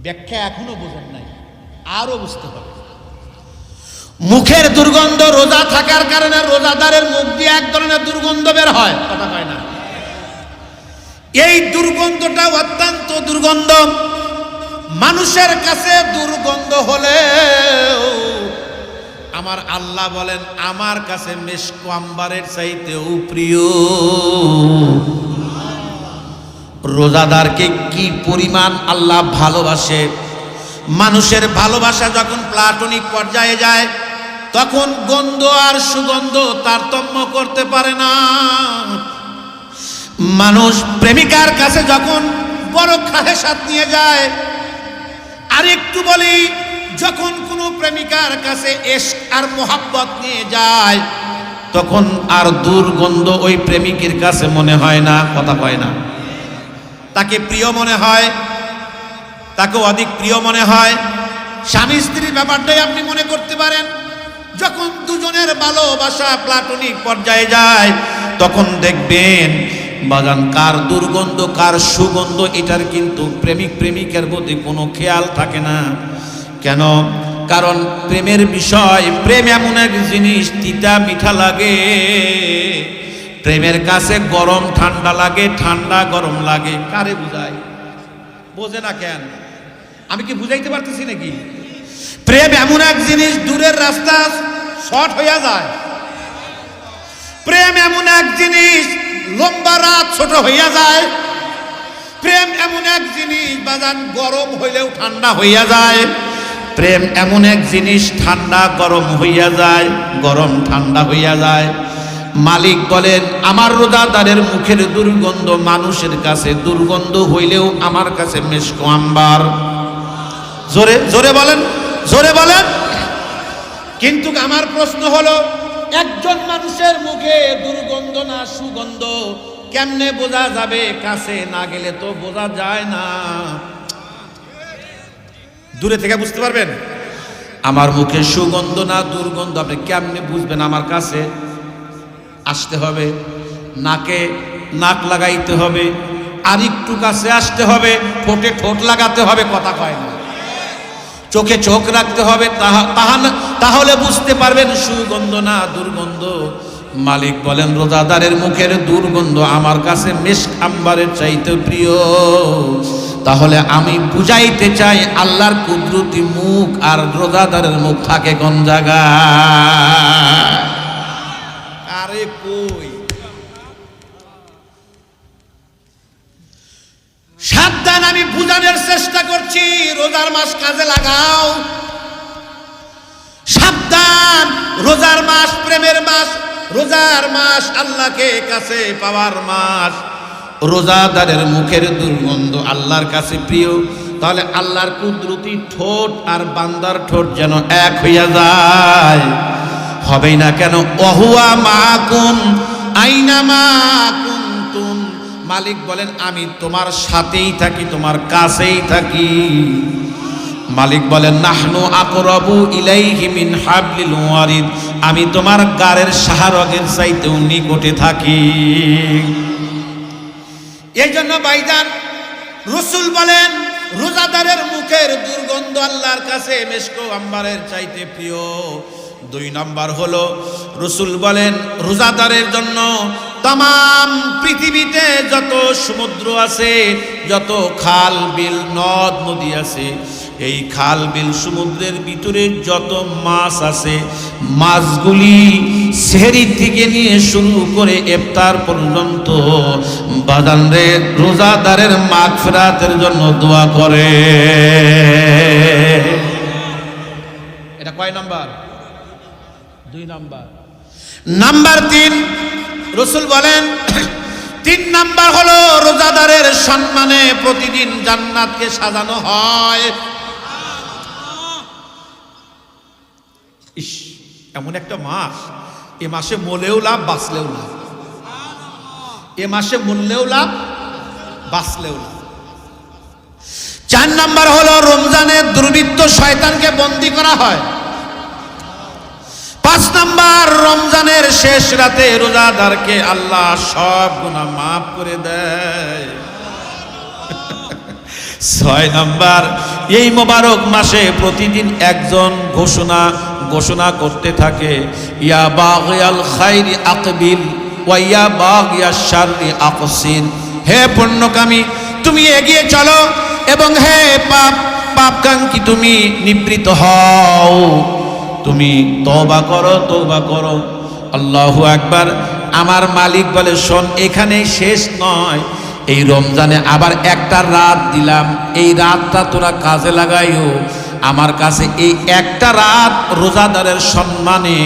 ব্যাখ্যা এখনো বোঝেন নাই, আরো বুঝতে হবে। মুখের দুর্গন্ধ, রোজা থাকার কারণে রোজাদারের মুখ দিয়ে এক ধরনের দুর্গন্ধ বের হয়, কথা কয় না। এই দুর্গন্ধটা অত্যন্ত দুর্গন্ধ। মানুষের কাছে দুর্গন্ধ হলে আমার আল্লাহ বলেন আমার কাছে মিশক আম্বারের চাইতেও প্রিয়। রোজাদারকে কি পরিমাণ আল্লাহ ভালোবাসে। মানুষের ভালোবাসা যখন প্লাটনিক পর্যায়ে যায় তখন গন্ধ আর সুগন্ধ তারতম্য করতে পারে না। মানুষ প্রেমিকার কাছে যখন বড় খাহেসাত নিয়ে যায়, আর একটু বলি, যখন কোনো প্রেমিকার কাছে ইশক আর মোহাব্বত নিয়ে যায় তখন আর দুর্গন্ধ ওই প্রেমিকের কাছে মনে হয় না, কথা কয় না। তাকে প্রিয় মনে হয়, তাকে অধিক প্রিয় মনে হয়। স্বামী স্ত্রীর ব্যাপারটাই আপনি মনে করতে পারেন। যখন দুজনের ভালোবাসা প্লাটনিক পর্যায়ে যায় তখন দেখবেন বাগান কার দুর্গন্ধ কার সুগন্ধ এটার কিন্তু প্রেমিক প্রেমিকার প্রতি কোনো খেয়াল থাকে না। কেন? কারণ প্রেমের বিষয়, প্রেম এমন এক জিনিস তিতা মিঠা লাগে। প্রেমের কাছে গরম ঠান্ডা লাগে, ঠান্ডা গরম লাগে। কারে বুঝায়? বোঝে না কেন? আমি কি বুঝাইতে পারতেছি নাকি? প্রেম এমন এক জিনিস, দূরের রাস্তা শর্ট হইয়া যায়। প্রেম এমন এক জিনিস, লম্বা রাত ছোট হইয়া যায়। প্রেম এমন এক জিনিস বাজান, গরম হইলেও ঠান্ডা হইয়া যায়। প্রেম এমন এক জিনিস, ঠান্ডা গরম হইয়া যায়, গরম ঠান্ডা হইয়া যায়। মালিক বলেন আমার রোজাদারের মুখের দুর্গন্ধ মানুষের কাছে দুর্গন্ধ হইলেও আমার কাছে মিশক আম্বার। জোরে জোরে বলেন, জোরে বলেন। কিন্তু আমার প্রশ্ন হলো, একজন মানুষের মুখে দুর্গন্ধ না সুগন্ধ কেমনে বোঝা যাবে? কাছে না গেলে তো বোঝা যায় না। দূরে থেকে বুঝতে পারবেন আমার মুখে সুগন্ধ না দুর্গন্ধ? আপনি কেমনে বুঝবেন? আমার কাছে আসতে হবে, নাকে নাক লাগাইতে হবে, আর একটু কাছে আসতে হবে, ঠোঁটে ঠোঁট লাগাতে হবে, কথা কয় না। চোখে চোখ রাখতে হবে, তাহলে বুঝতে পারবেন সুগন্ধ না দুর্গন্ধ। মালিক বলেন রোজাদারের মুখের দুর্গন্ধ আমার কাছে মিশক আম্বারের চাইতে প্রিয়। তাহলে আমি বুঝাইতে চাই আল্লাহর কুদরতি মুখ আর রোজাদারের মুখ থাকে কোন জায়গায়? আরে কই? সাবধান, আমি বুঝানোর চেষ্টা করছি। রোজার মাস কাজে লাগাও। সাবধান, রোজার মাস প্রেমের মাস, রোজার মাস আল্লাহকে কাছে পাওয়ার মাস। রোজাদারের মুখের দুর্গন্ধ আল্লাহর কাছে প্রিয়। তাহলে আল্লাহর কুদরতি ঠোঁট আর বান্দার ঠোঁট যেন এক হইয়া যায়, হবেই না কেন? ওহুয়া মাকুম আইনামা কুনতুম। মালিক বলেন আমি তোমার সাথেই থাকি, তোমার কাছেই থাকি। মালিক বলেন নাহনু আকরাবু ইলাইহি মিন হাবলিল ওয়ারিদ। আমি তোমার গারের শাহরগের চাইতেও নিকটে থাকি। এই জন্য ভাইজান রাসূল বলেন রোজাদারের মুখের দুর্গন্ধ আল্লাহর কাছে মিশক আম্বারের চাইতে প্রিয়। 2 নম্বর হলো রাসূল বলেন রোজাদারের জন্য तमाम পৃথিবীতে যত সমুদ্র আছে, যত খাল বিল নদ নদী আছে, এই খাল বিল সমুদ্রের ভিতরে যত মাছ আছে, মাছগুলি সেহরি থেকে নিয়ে শুরু করে ইফতার পর্যন্ত বাজানরে রোজাদারের মাগফিরাতের জন্য দোয়া করে। এটা কয় নাম্বার? 2 নাম্বার। নাম্বার 3 রাসূল বলেন 3 নাম্বার হলো রোজাদারের সম্মানে প্রতিদিন জান্নাতকে সাজানো হয়। ইস, এমন একটা মাস, এ মাসে মরলেও লাভ বাঁচলেও লাভ। এ মাসে মরলেও লাভ বাঁচলেও লাভ। 4 নাম্বার হলো রমজানের দুর্বৃত্ত শয়তানকে বন্দী করা হয়। 5 নাম্বার রমজানের শেষ রাতে রোজাদারকে আল্লাহ সব গুনাহ মাফ করে দেয়। ছয় নাম্বার, এই মোবারক মাসে প্রতিদিন একজন ঘোষণা করতে থাকে, ইয়া বাগিয়াল খাইরি আকবিল ওয়া ইয়া বাগিয়াশ শাররি আকসির। হে পুণ্যকামী, তুমি এগিয়ে চলো, এবং হে পাপকাঙ্ক্ষী, তুমি নিবৃত হও, তুমি তওবা করো। আল্লাহু আকবার। আমার মালিক বলে, শোন, এখানেই শেষ নয়, এই রমজানে আবার একটা রাত দিলাম, এই রাতটা তোরা কাজে লাগাইও। আমার কাছে এই একটা রাত রোজাদারের সম্মানে